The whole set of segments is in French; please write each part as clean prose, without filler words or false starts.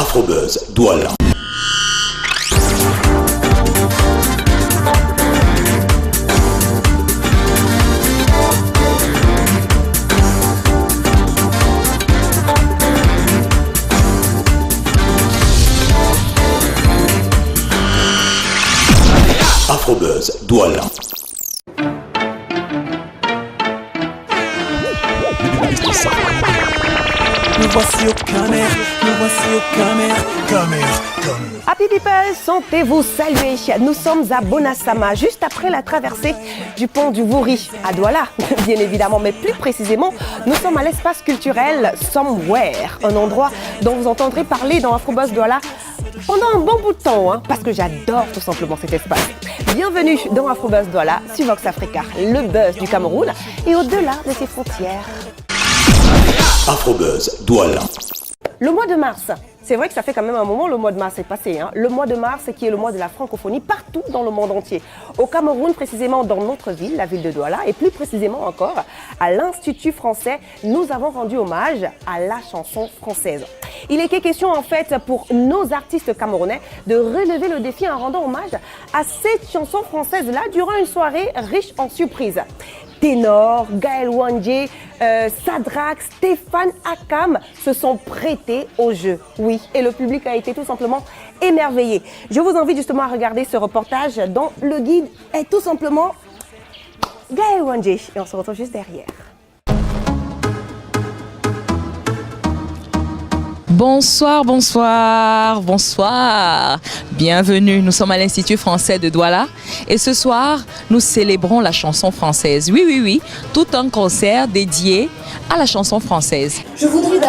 Afrobuzz, Douala. Afrobuzz, Douala. Nous voici au Camer, nous voici au Camer. Happy people, sentez-vous salués. Nous sommes à Bonassama, juste après la traversée du pont du Wouri, à Douala, bien évidemment, mais plus précisément, nous sommes à l'espace culturel Somewhere, un endroit dont vous entendrez parler dans Afrobuzz Douala pendant un bon bout de temps, parce que j'adore tout simplement cet espace. Bienvenue dans Afrobuzz Douala, sur Vox Africa, le buzz du Cameroun et au-delà de ses frontières. Afrobuzz, Douala. Le mois de mars, c'est vrai que ça fait quand même un moment, le mois de mars est passé. Le mois de mars qui est le mois de la francophonie partout dans le monde entier. Au Cameroun, précisément dans notre ville, la ville de Douala, et plus précisément encore à l'Institut français, nous avons rendu hommage à la chanson française. Il était question en fait pour nos artistes camerounais de relever le défi en rendant hommage à cette chanson française-là durant une soirée riche en surprises. Ténor, Gaël Wandje, Sadrak, Stéphane Akam se sont prêtés au jeu. Oui, et le public a été tout simplement émerveillé. Je vous invite justement à regarder ce reportage dont le guide est tout simplement Gaël Wandje. Et on se retrouve juste derrière. Bonsoir. Bienvenue, nous sommes à l'Institut français de Douala et ce soir, nous célébrons la chanson française. Oui, tout un concert dédié à la chanson française. Je voudrais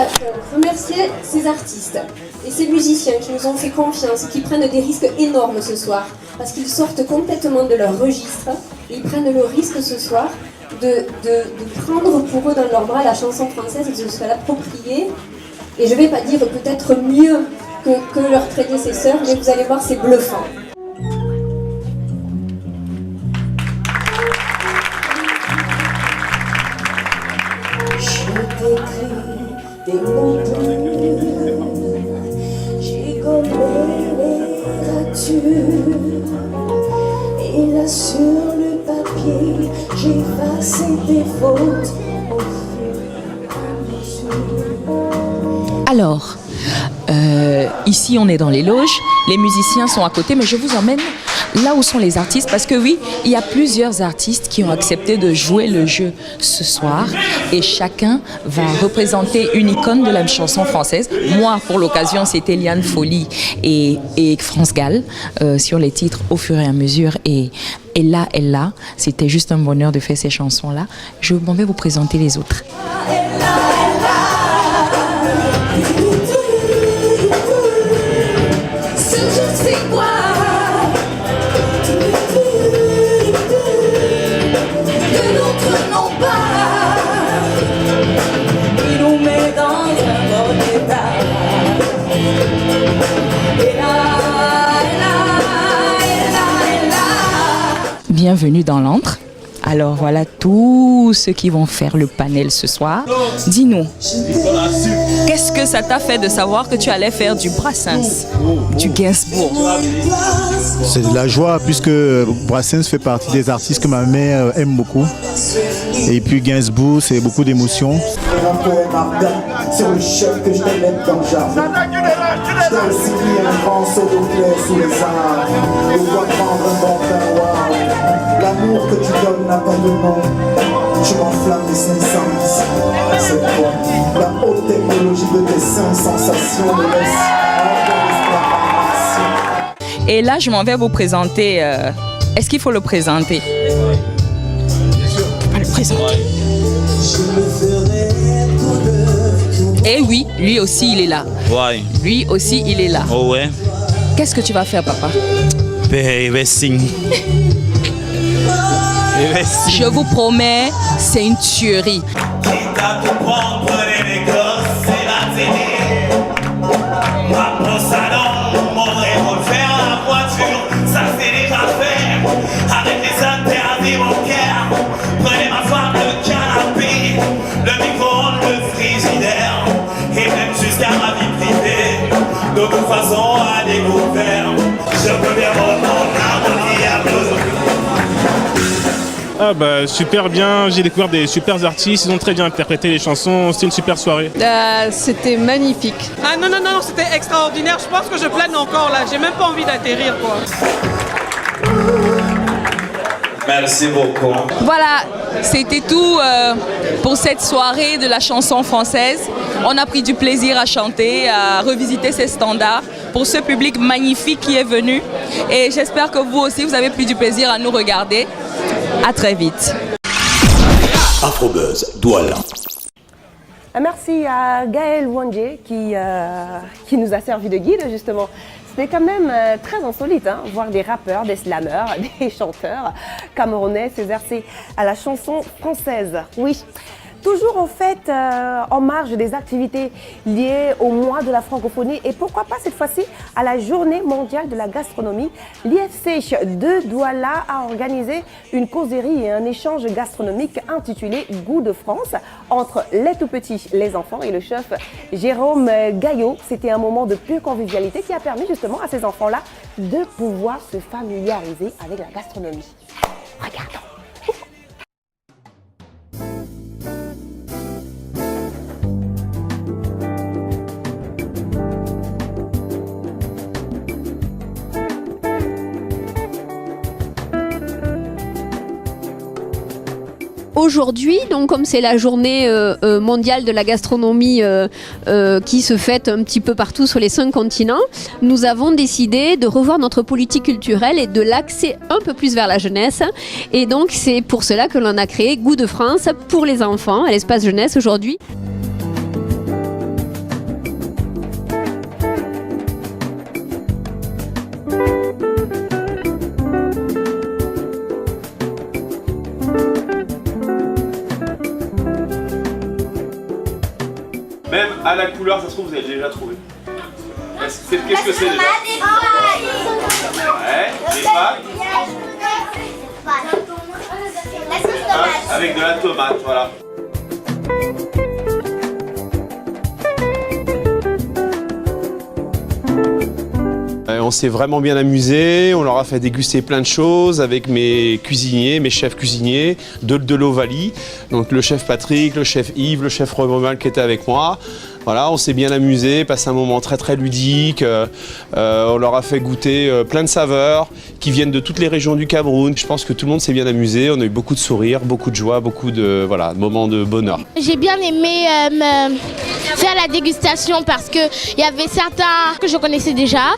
remercier ces artistes et ces musiciens qui nous ont fait confiance et qui prennent des risques énormes ce soir parce qu'ils sortent complètement de leur registre et ils prennent le risque ce soir de prendre pour eux dans leurs bras la chanson française et de se l'approprier. Et je ne vais pas dire peut-être mieux que leurs prédécesseurs, mais vous allez voir, c'est bluffant. Je t'écris des mots doux, j'ai gommé les ratures, et là sur le papier, j'ai effacé tes fautes au fur et à mesure. Alors, ici on est dans les loges, les musiciens sont à côté, mais je vous emmène là où sont les artistes, parce que oui, il y a plusieurs artistes qui ont accepté de jouer le jeu ce soir, et chacun va représenter une icône de la chanson française. Moi, pour l'occasion, c'était Liane Folly et France Gall sur les titres Au fur et à mesure et là, c'était juste un bonheur de faire ces chansons-là. Je m'en vais vous présenter les autres. Bienvenue dans l'antre. Alors voilà tous ceux qui vont faire le panel ce soir. Dis-nous, qu'est-ce que ça t'a fait de savoir que tu allais faire du Brassens, du Gainsbourg? C'est de la joie puisque Brassens fait partie des artistes que ma mère aime beaucoup. Et puis Gainsbourg, c'est beaucoup d'émotions. Sur le chef que je te mette dans le jardin. Je t'ai aussi mis un grand seau d'eau claire sous les arbres. De quoi prendre un bon terroir. L'amour que tu donnes n'a pas de nom. Tu m'enflammes les 500. C'est quoi? La haute technologie de tes 5 sensations me laisse hors de. Et là, je m'en vais vous présenter. Est-ce qu'il faut le présenter? On va le présenter. Et oui, lui aussi il est là. Ouais. Lui aussi il est là. Oh ouais. Qu'est-ce que tu vas faire, papa? Je vous promets, c'est une tuerie. Prenez ma femme, le canapé, le micro-ondes, le frigidaire, et même jusqu'à ma vie privée. de toute façon à découvert. Je peux bien reprendre l'arbre qui a besoin. Ah bah super bien, j'ai découvert des super artistes, ils ont très bien interprété les chansons, c'était une super soirée. C'était magnifique. Ah non, c'était extraordinaire, je pense que je plane encore là, j'ai même pas envie d'atterrir quoi. Merci beaucoup. Voilà, c'était tout pour cette soirée de la chanson française. On a pris du plaisir à chanter, à revisiter ces standards pour ce public magnifique qui est venu. Et j'espère que vous aussi, vous avez pris du plaisir à nous regarder. À très vite. Afrobuzz, Douala. Merci à Gaël Wandje qui nous a servi de guide justement. C'était quand même très insolite, hein, voir des rappeurs, des slammeurs, des chanteurs camerounais s'exercer à la chanson française. Oui. Toujours en fait en marge des activités liées au mois de la francophonie et pourquoi pas cette fois-ci à la journée mondiale de la gastronomie, l'IFC de Douala a organisé une causerie et un échange gastronomique intitulé Goût de France entre les tout-petits, les enfants et le chef Jérôme Gaillot. C'était un moment de pure convivialité qui a permis justement à ces enfants-là de pouvoir se familiariser avec la gastronomie. Regardons. Aujourd'hui, donc comme c'est la journée mondiale de la gastronomie qui se fête un petit peu partout sur les 5 continents, nous avons décidé de revoir notre politique culturelle et de l'axer un peu plus vers la jeunesse. Et donc c'est pour cela que l'on a créé Goût de France pour les enfants à l'espace jeunesse aujourd'hui. Même à la couleur, ça se trouve, vous avez déjà trouvé. Qu'est-ce que c'est déjà? Ouais, des pâtes. Avec de la tomate, voilà. On s'est vraiment bien amusé, on leur a fait déguster plein de choses avec mes cuisiniers, mes chefs cuisiniers de l'Ovalie. Donc le chef Patrick, le chef Yves, le chef Romuald qui était avec moi. Voilà, on s'est bien amusé, passé un moment très très ludique. On leur a fait goûter plein de saveurs qui viennent de toutes les régions du Cameroun. Je pense que tout le monde s'est bien amusé, on a eu beaucoup de sourires, beaucoup de joie, beaucoup de moments de bonheur. J'ai bien aimé faire la dégustation parce qu'il y avait certains que je connaissais déjà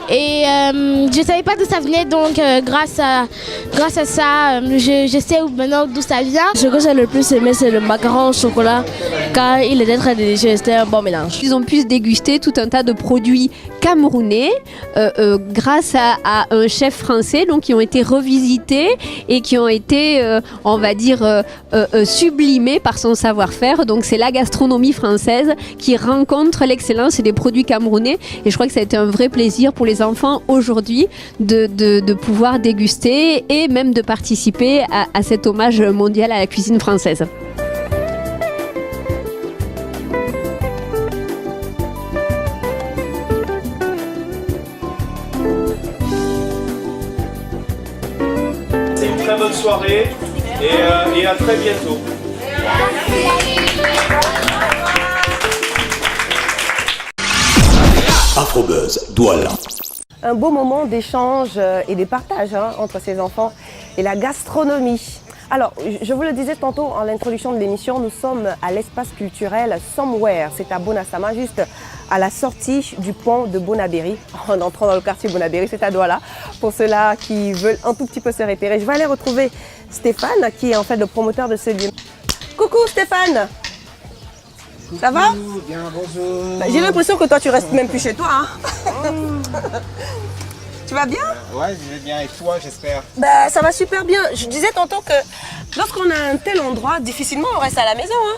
et je ne savais pas d'où ça venait, donc grâce à ça, je sais maintenant d'où ça vient. Ce que j'ai le plus aimé, c'est le macaron au chocolat car il était très délicieux, c'était un bon mélange. Ils ont pu déguster tout un tas de produits camerounais grâce à un chef français donc, qui ont été revisités et qui ont été, on va dire, sublimés par son savoir-faire. Donc c'est la gastronomie française qui rencontre l'excellence des produits camerounais et je crois que ça a été un vrai plaisir pour les enfants aujourd'hui de pouvoir déguster et même de participer à cet hommage mondial à la cuisine française. Très bonne soirée et à très bientôt. Afrobuzz, Douala. Un beau moment d'échange et de partage entre ces enfants et la gastronomie. Alors, je vous le disais tantôt en l'introduction de l'émission, nous sommes à l'espace culturel Somewhere. C'est à Bonasama, juste à la sortie du pont de Bonabéry. En entrant dans le quartier Bonabéry, c'est à Douala. Pour ceux-là qui veulent un tout petit peu se repérer, je vais aller retrouver Stéphane, qui est en fait le promoteur de ce lieu. Coucou Stéphane! Ça va? Bien, bonjour. J'ai l'impression que toi, tu restes même plus chez toi. Hein. Tu vas bien? Ouais, je vais bien. Et toi, j'espère? Bah, ça va super bien. Je disais tantôt que lorsqu'on a un tel endroit, difficilement on reste à la maison. Hein.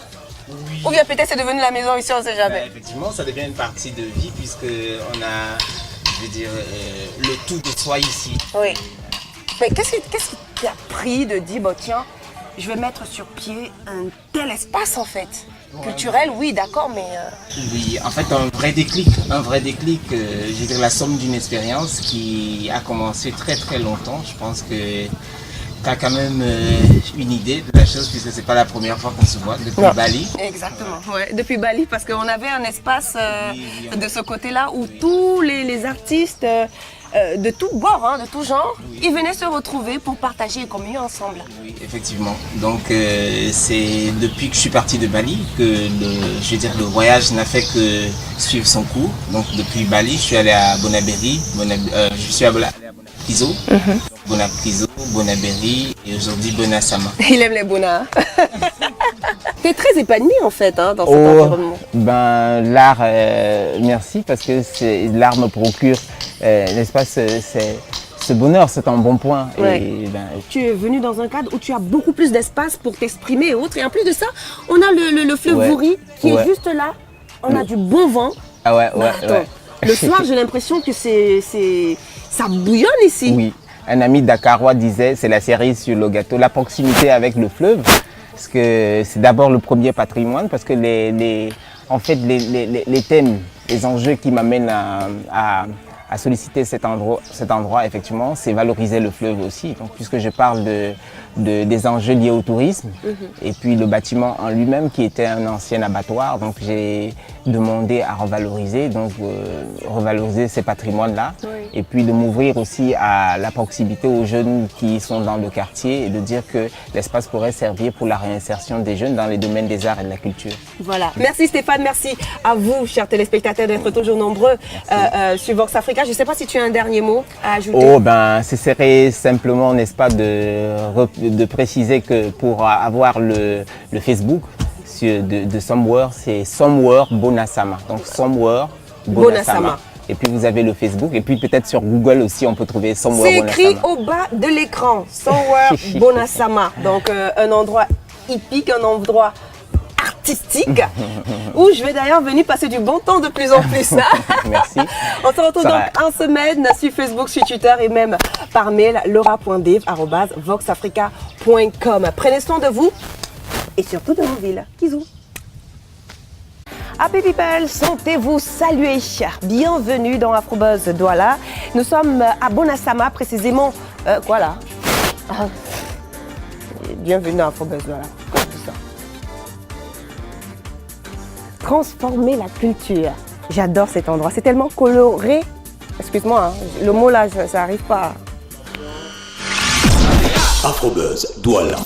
Oui. Ou bien peut-être c'est devenu la maison ici, on ne sait jamais. Effectivement, ça devient une partie de vie puisqu'on a, je veux dire, le tout de soi ici. Oui. Mais qu'est-ce qui t'a pris de dire, bon tiens, je vais mettre sur pied un tel espace en fait? culturel, oui, d'accord, mais... Oui, en fait, un vrai déclic, je veux dire la somme d'une expérience qui a commencé très très longtemps. Je pense que tu as quand même une idée de la chose, puisque c'est pas la première fois qu'on se voit depuis Bali. Exactement, ouais, depuis Bali, parce qu'on avait un espace de ce côté-là où tous les artistes de tout bord, hein, de tout genre, ils venaient se retrouver pour partager et communier ensemble. Oui, effectivement. Donc c'est depuis que je suis parti de Bali que le voyage n'a fait que suivre son cours. Donc depuis Bali, je suis allé à Bonaberi, je suis allé à Bonapriso, Bonapriso, Bonaberi et aujourd'hui Bonasama. Il aime les Bonas. T'es très épanoui en fait hein, dans cet environnement. Ben l'art, merci parce que l'art me procure, n'est-ce pas, ce bonheur, c'est un bon point. Ouais. Et, tu es venu dans un cadre où tu as beaucoup plus d'espace pour t'exprimer et autres. Et en plus de ça, on a le fleuve Vouri qui est juste là. On a du bon vent. Ah ouais. Le soir, j'ai l'impression que ça bouillonne ici. Oui. Un ami dakarois disait, c'est la cerise sur le gâteau, la proximité avec le fleuve. Parce que c'est d'abord le premier patrimoine, parce que les thèmes, les enjeux qui m'amènent à solliciter cet endroit effectivement, c'est valoriser le fleuve aussi. Donc, puisque je parle des enjeux liés au tourisme, et puis le bâtiment en lui-même qui était un ancien abattoir, donc j'ai demandé à revaloriser ces patrimoines-là, et puis de m'ouvrir aussi à la proximité aux jeunes qui sont dans le quartier et de dire que l'espace pourrait servir pour la réinsertion des jeunes dans les domaines des arts et de la culture. Voilà. Merci Stéphane, merci à vous, chers téléspectateurs, d'être toujours nombreux sur Vox Africa. Je ne sais pas si tu as un dernier mot à ajouter. Oh ben, ce serait simplement, n'est-ce pas, de préciser que pour avoir le Facebook de Somewhere, c'est Somewhere Bonasama. Donc Somewhere Bonasama. Et puis vous avez le Facebook, et puis peut-être sur Google aussi, on peut trouver Somewhere Bonasama. C'est écrit au bas de l'écran, Somewhere Bonasama. Donc un endroit hippique, un endroit artistique, où je vais d'ailleurs venir passer du bon temps de plus en plus. Merci. On se retrouve donc en semaine sur Facebook, sur Twitter et même par mail laura.dave@voxafrica.com. Prenez soin de vous et surtout de vos villes. Bisous. Happy people, sentez-vous salués. Bienvenue dans Afrobuzz Douala. Nous sommes à Bonasama, précisément. Voilà. Bienvenue à Afrobuzz Douala. Transformer la culture. J'adore cet endroit. C'est tellement coloré. Excuse-moi, hein, le mot là, ça n'arrive pas. Afrobuzz Douala.